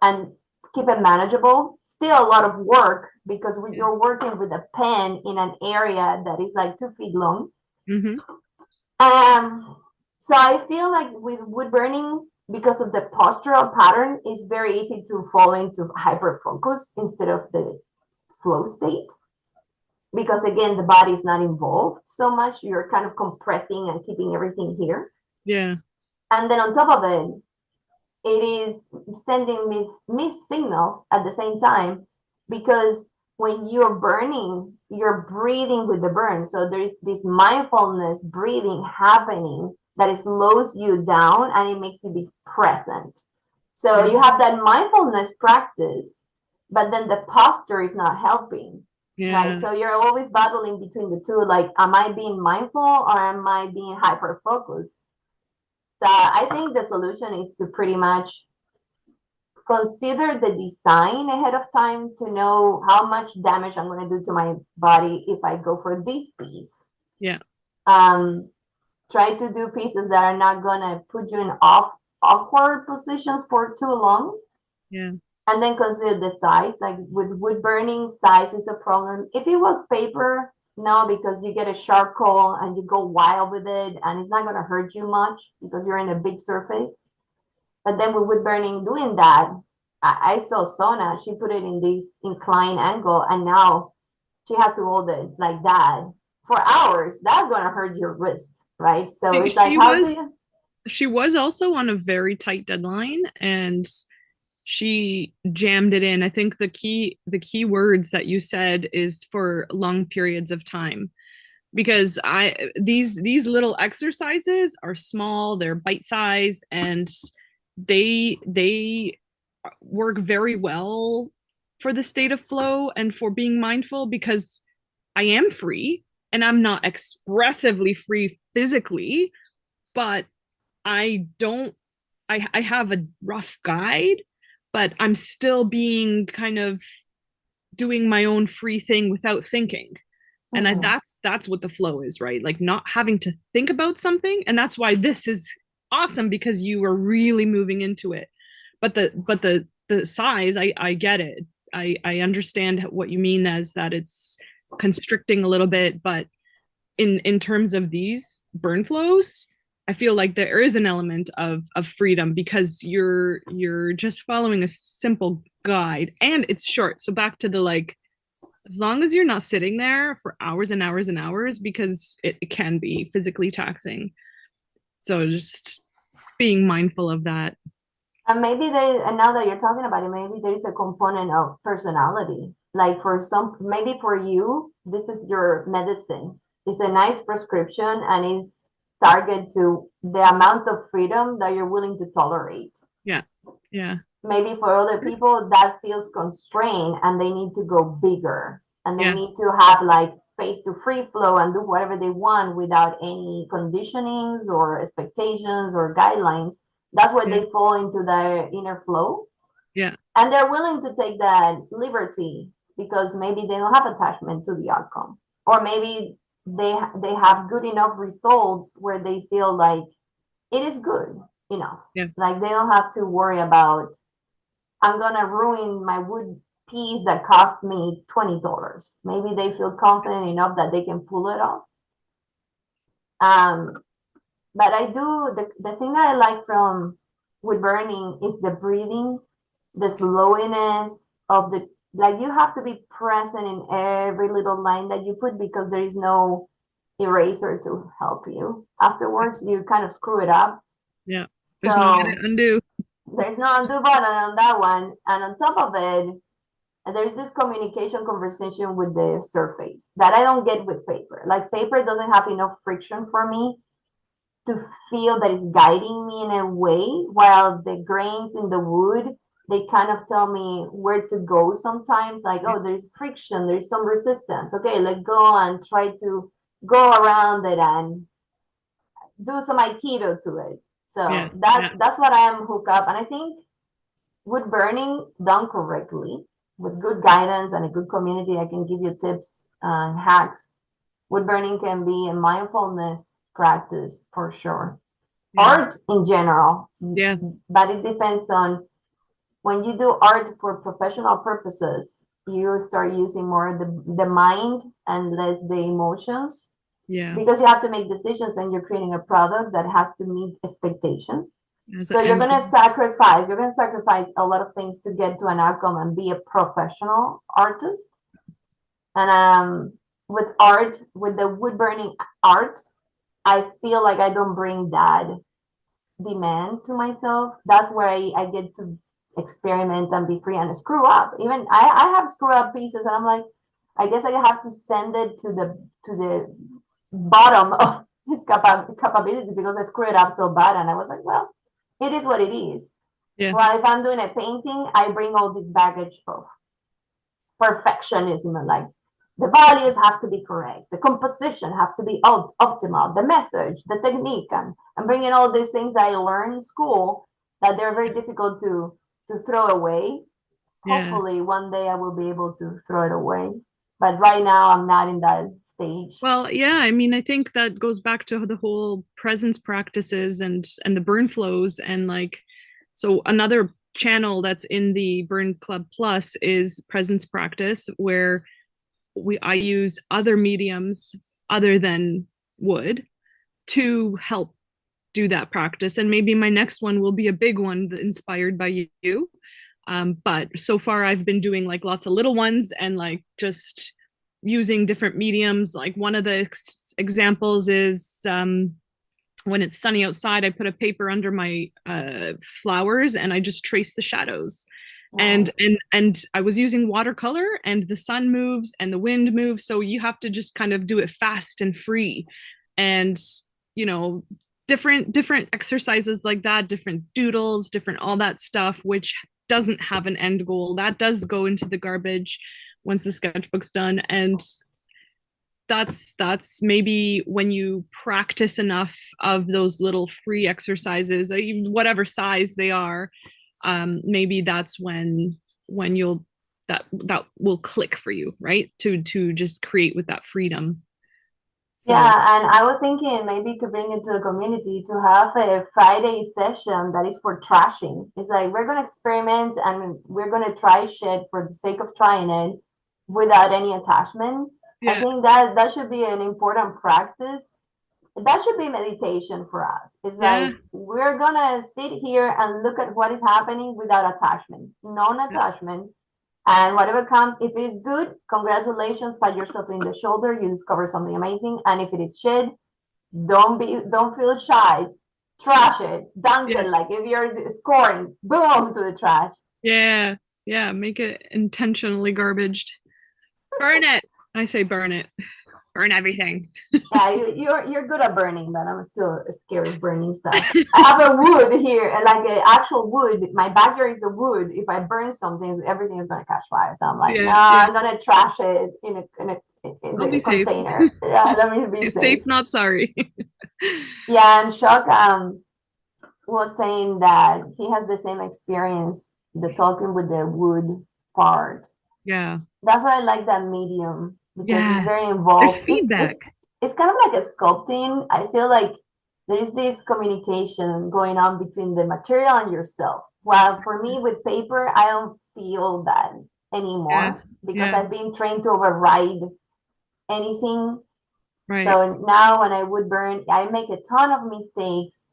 and keep it manageable. Still a lot of work because Yeah. you're working with a pen in an area that is like 2 feet long. Mm-hmm. So I feel like with wood burning, because of the postural pattern, it's very easy to fall into hyper focus instead of the flow state, because again the body is not involved so much. You're kind of compressing and keeping everything here, Yeah. and then on top of it, it is sending missed signals at the same time, because when you're burning, you're breathing with the burn. So there's this mindfulness breathing happening that it slows you down and it makes you be present. So you have that mindfulness practice, but then the posture is not helping, right? Yeah. So you're always battling between the two. Like, am I being mindful or am I being hyper focused? So I think the solution is to pretty much consider the design ahead of time to know how much damage I'm going to do to my body if I go for this piece. Yeah. Um, Try to do pieces that are not going to put you in awkward positions for too long. Yeah. And then consider the size. Like with wood burning, size is a problem. If it was paper, no, because you get a charcoal and you go wild with it and it's not going to hurt you much because you're in a big surface. But then with wood burning, doing that, I saw Sona, she put it in this inclined angle, and now she has to hold it like that for hours. That's going to hurt your wrist, right? So She it's like, she how do was you? she was also on a very tight deadline, and she jammed it in. I think the key words that you said is for long periods of time, because I these little exercises are small, they're bite size, and they work very well for the state of flow and for being mindful, because I am free. and I'm not expressively free physically, but I don't I have a rough guide, but I'm still being kind of doing my own free thing without thinking. And Mhm. that's what the flow is, right? Like not having to think about something. And that's why this is awesome, because you are really moving into it. But the size, I get it. I understand what you mean as that it's constricting a little bit, but in terms of these burn flows, I feel like there is an element of freedom, because you're just following a simple guide and it's short. So back to the like, as long as you're not sitting there for hours and hours and hours, because it can be physically taxing. So just being mindful of that. And maybe there, and now that you're talking about it, maybe there's a component of personality. Like for some, maybe for you, this is your medicine. It's a nice prescription and is target to the amount of freedom that you're willing to tolerate. Yeah. Yeah. Maybe for other people, that feels constrained and they need to go bigger and they Yeah. need to have like space to free flow and do whatever they want without any conditionings or expectations or guidelines. That's where Yeah. they fall into their inner flow, Yeah. and they're willing to take that liberty because maybe they don't have attachment to the outcome, or maybe they have good enough results where they feel like it is good enough, Yeah. like they don't have to worry about, I'm gonna ruin my wood piece that cost me $20. Maybe they feel confident enough that they can pull it off. um but I do, the thing that I like from wood burning is the breathing, the slowiness of the, like you have to be present in every little line that you put because there is no eraser to help you afterwards. You kind of screw it up, Yeah. There's no way to so undo. there's no undo button on that one. And on top of it, there's this communication conversation with the surface that I don't get with paper. Like paper doesn't have enough friction for me to feel that it's guiding me in a way, while the grains in the wood, they kind of tell me where to go sometimes, like, Yeah. oh, there's friction, there's some resistance, okay, let go and try to go around it and do some aikido to it. Yeah. So Yeah. that's what I am hooked up. And I think wood burning done correctly with good guidance and a good community, I can give you tips and hacks. Wood burning can be a mindfulness practice for sure. Yeah. Art in general, Yeah. but it depends on, when you do art for professional purposes, you start using more the mind and less the emotions, Yeah. because you have to make decisions and you're creating a product that has to meet expectations. As an So end goal. you're going to sacrifice a lot of things to get to an outcome and be a professional artist. And with art, with the wood burning art, I feel like I don't bring that demand to myself. That's where I get to experiment and be free and screw up. Even I have screw up pieces and I'm like, I guess I have to send it to the bottom of his capability because I screwed it up so bad. And I was like, well, it is what it is. Yeah. Well, if I'm doing a painting, I bring all this baggage of perfectionism, like the values have to be correct, the composition have to be optimal, the message, the technique, and I'm bringing all these things that I learned in school that they're very difficult to throw away. Yeah. Hopefully one day I will be able to throw it away, but right now I'm not in that stage. Well, yeah, I mean, I think that goes back to the whole presence practices and the burn flows, and like, so another channel that's in the Burn Club Plus is presence practice, where I use other mediums other than wood to help do that practice. And maybe my next one will be a big one inspired by you. But so far I've been doing like lots of little ones and like just using different mediums. Like one of the examples is when it's sunny outside, I put a paper under my flowers and I just trace the shadows. And Nice. and I was using watercolor, and the sun moves and the wind moves, so you have to just kind of do it fast and free. And you know, different exercises like that, different doodles, different all that stuff, which doesn't have an end goal. That does go into the garbage once the sketchbook's done. And that's maybe when you practice enough of those little free exercises, whatever size they are, maybe that's when you'll that will click for you, right? To just create with that freedom. Yeah, So and I was thinking maybe to bring it to the community to have a Friday session that is for trashing. It's like we're gonna experiment and we're gonna try shit for the sake of trying it without any attachment. I yeah, think that should be an important practice. That should be meditation for us. It's yeah, like we're gonna sit here and look at what is happening without attachment, non-attachment. And whatever comes, if it is good, congratulations, pat yourself in the shoulder, you discover something amazing. And if it is shit, don't feel shy. Trash it, dunk yeah, it. Like if you're scoring, boom to the trash. yeah, yeah. Make it intentionally garbaged. Burn it. I say burn it. Burn everything. Yeah, you're good at burning, but I'm still scared of burning stuff. I have a wood here, like an actual wood. My backyard is a wood. If I burn something, everything is gonna catch fire. So I'm like, no, Yeah, yeah. I'm gonna trash it in I'll be the safe. container. Yeah, let me be safe. Safe, not sorry. Yeah, and Chuck was saying that he has the same experience, the talking with the wood part. Yeah. That's why I like that medium because it's very Yes. There's involved. feedback. It's kind of like a sculpting. I feel like there is this communication going on between the material and yourself. While for me with paper, I don't feel that Yeah. anymore because Yeah. I've been trained to override anything. Right. So now when I would burn, I make a ton of mistakes,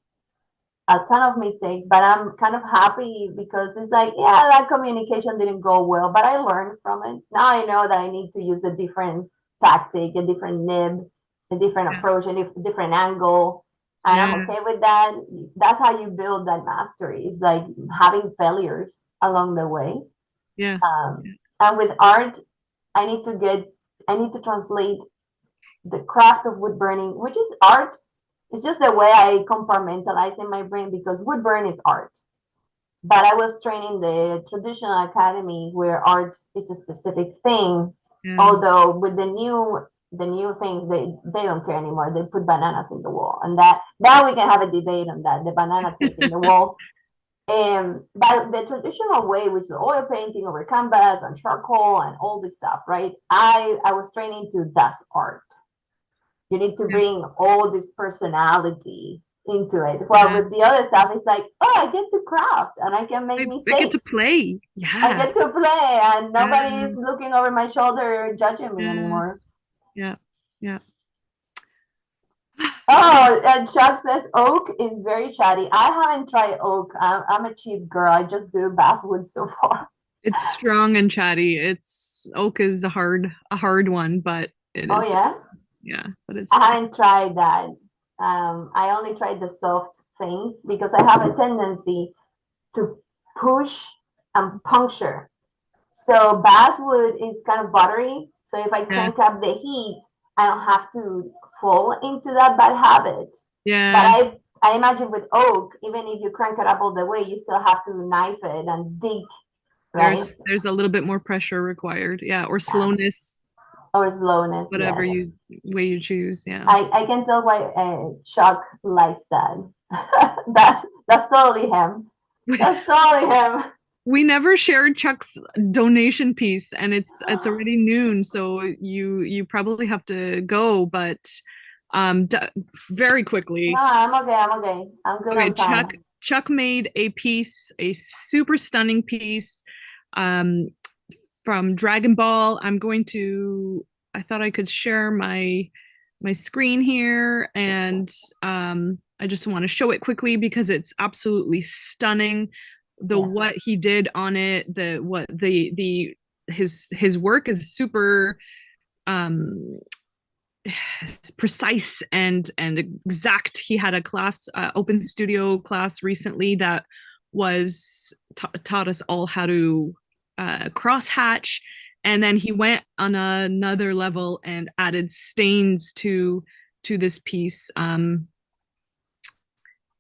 but I'm kind of happy because it's like, yeah, that communication didn't go well, but I learned from it. Now I know that I need to use a different tactic, a different nib, a different Yeah. approach, a different angle. And I'm Yeah. okay with that. That's how you build that mastery. It's like having failures along the way. Yeah. And with art, I need to get, I need to translate the craft of wood burning, which is art. It's just the way I compartmentalize in my brain because wood burn is art. But I was training the traditional academy where art is a specific thing. Yeah. Although with the new things they don't care anymore. They put bananas in the wall, and that we can have a debate on that. The banana tape in the wall. But the traditional way, which is oil painting over canvas and charcoal and all this stuff, right? I was training to that's art. You need to Yeah. bring all this personality into it. While Yeah. with the other stuff, it's like, oh, I get to craft and I can make I get to mistakes. play. I Yeah. get to play and nobody Yeah. is looking over my shoulder judging me Yeah. anymore. Yeah. Yeah. Oh, and Chuck says oak is very chatty. I haven't tried oak. I'm a cheap girl. I just do basswood so far. It's strong and chatty. It's oak is a hard one, but it Oh is yeah, yeah, but it's I haven't tried that. I only tried the soft things because I have a tendency to push and puncture. So basswood is kind of buttery. So if I yeah. crank up the heat, I don't have to fall into that bad habit. But Yeah. I imagine with oak, even if you crank it up all the way, you still have to knife it and dig, right? There's a little bit more pressure required. Yeah, or Yeah. slowness, Or slowness, whatever yes. you way you choose. Yeah. I can tell why Chuck likes that. That's totally him. That's totally him. We never shared Chuck's donation piece, and it's already noon, so you probably have to go, but d very quickly. No, I'm okay. I'm okay. I'm good Okay, on time. Chuck made a piece, a super stunning piece, um, from Dragon Ball. I thought I could share my screen here, and I just want to show it quickly because it's absolutely stunning. The Yes. what he did on it, the what the his work is super um precise and exact. He had a class, open studio class recently that was taught us all how to cross hatch, and then he went on another level and added stains to this piece,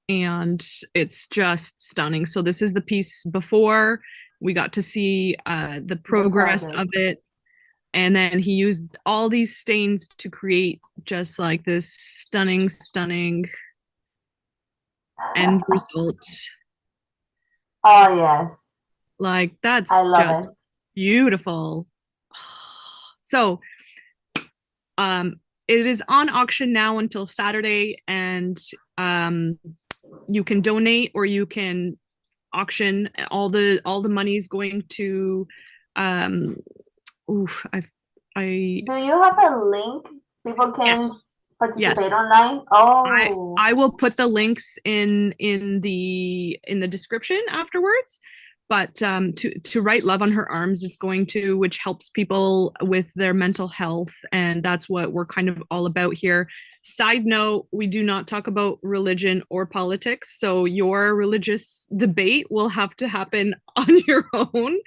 and it's just stunning. So this is the piece before. We got to see the progress of progress. it, And then he used all these stains to create just like this stunning end result. Oh yes, Like that's I love just it. beautiful. So it is on auction now until Saturday, and you can donate or you can auction. All the money is going to um oof, I Do you have a link people can yes. participate Yes. online? I Oh, I will put the links in the description afterwards. But to write love on her arms, it's going to, which helps people with their mental health, and that's what we're kind of all about here. Side note: we do not talk about religion or politics, so your religious debate will have to happen on your own.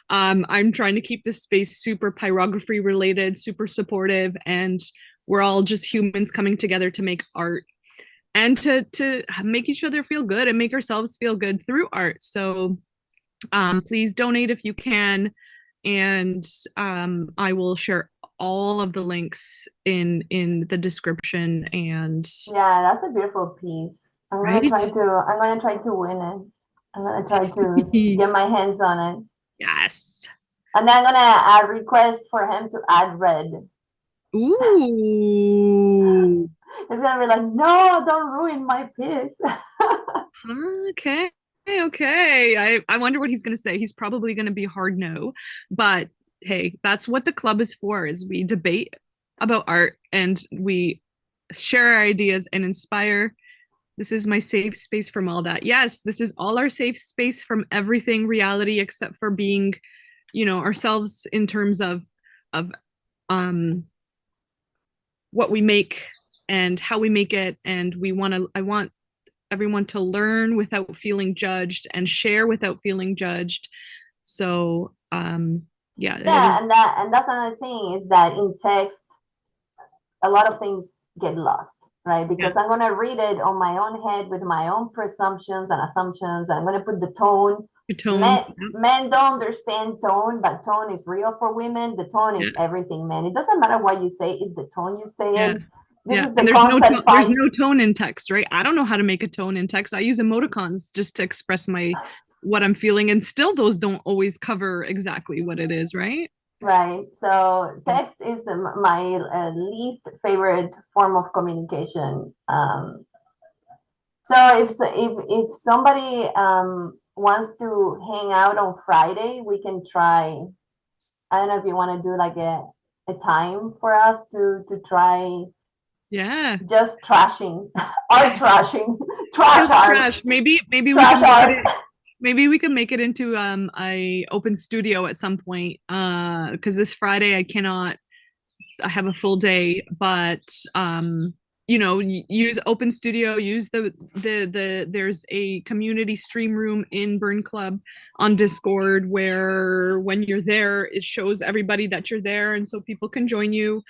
I'm trying to keep this space super pyrography related, super supportive, and we're all just humans coming together to make art and to make each other feel good and make ourselves feel good through art. So please donate if you can, and I will share all of the links in the description. And yeah, that's a beautiful piece. right. I'm gonna try to win it. I'm gonna try to get my hands on it. Yes. And then I'm gonna request for him to add red. Ooh. It's gonna be like, no, don't ruin my piece. Okay. Okay. I wonder what he's going to say. He's probably going to be hard no, but hey, that's what the club is for, is we debate about art and we share our ideas and inspire. This is my safe space from all that. Yes, this is all our safe space from everything reality except for being, ourselves in terms of um what we make and how we make it, and I want everyone to learn without feeling judged and share without feeling judged. So yeah, it Yeah, is. and that's another thing is that in text, a lot of things get lost, right? Yeah, Because I'm gonna read it on my own head with my own presumptions and assumptions, and I'm gonna put the tone. the Men, tones. men don't understand tone, but tone is real for women. The tone Yeah, is everything, man. It doesn't matter what you say, it's the tone you say yeah, it. This yeah. is And the constant there's fight. no tone in text, right? I don't know how to make a tone in text. I use emoticons just to express my what I'm feeling, and still those don't always cover exactly what it is, right? Right. So text is my least favorite form of communication. So if somebody wants to hang out on Friday, we can try. I don't know if you want to do like a time for us to try Yeah. just trashing, art trashing, trash Just art, trash. Maybe we trash can make art. it maybe we can make it into a open studio at some point, because this Friday I have a full day, but use open studio, use the there's a community stream room in Burn Club on Discord, where when you're there it shows everybody that you're there, and so people can join you.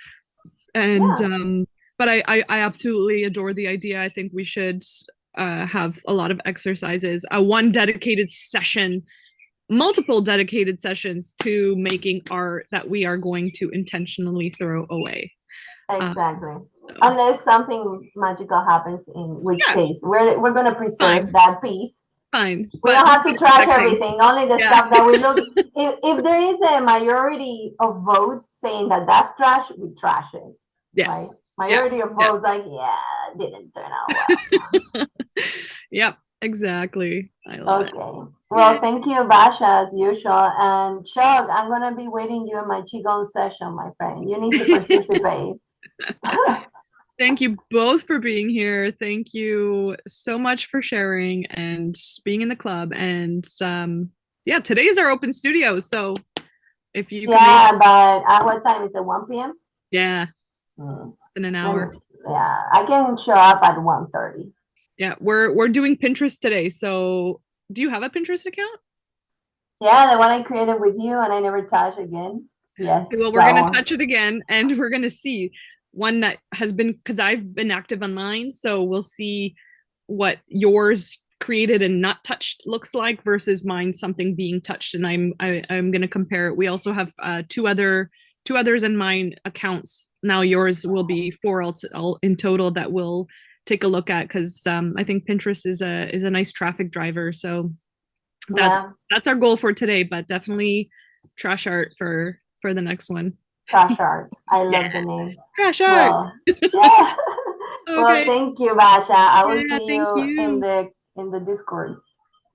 And Yeah. but I absolutely adore the idea. I think we should have a lot of exercises, one dedicated session, multiple dedicated sessions to making art that we are going to intentionally throw away. Exactly. So Unless something magical happens, in which yeah, case we're gonna preserve fine, that piece. fine, We but don't have not to trash expecting. everything, only the Yeah. stuff that we look. If there is a majority of votes saying that that's trash, we trash it, right? Yes. Yeah. Majority of Yeah. votes like, yeah, it didn't turn out well. Yep. Exactly. I love it. Okay. Well, Yeah. thank you, Basha, as usual. And Chuck, I'm gonna be waiting you in my qigong session, my friend. You need to participate. Thank you both for being here. Thank you so much for sharing and being in the club. And yeah, today is our open studio. So if you can make, Yeah, but at what time is it? 1 p.m. yeah, Hmm. in an hour. And yeah, I can show up at 1:30. Yeah, we're doing Pinterest today. So do you have a Pinterest account? Yeah, the one I created with you and I never touch again. Okay, Yes, well, we're that gonna one. touch it again, and we're gonna see one that has been, because I've been active on mine, so we'll see what yours created and not touched looks like versus mine something being touched, and I'm gonna compare it. We also have two others in mine accounts. Now yours will be four all in total that we'll take a look at, because I think Pinterest is a nice traffic driver. So that's our goal for today, but definitely trash art for the next one. Trash art. I love the name. Trash art. Well, yeah. Well, Okay. thank you, Basia. I will Yeah, see thank you you. in the Discord.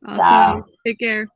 Awesome. Ciao. Take care.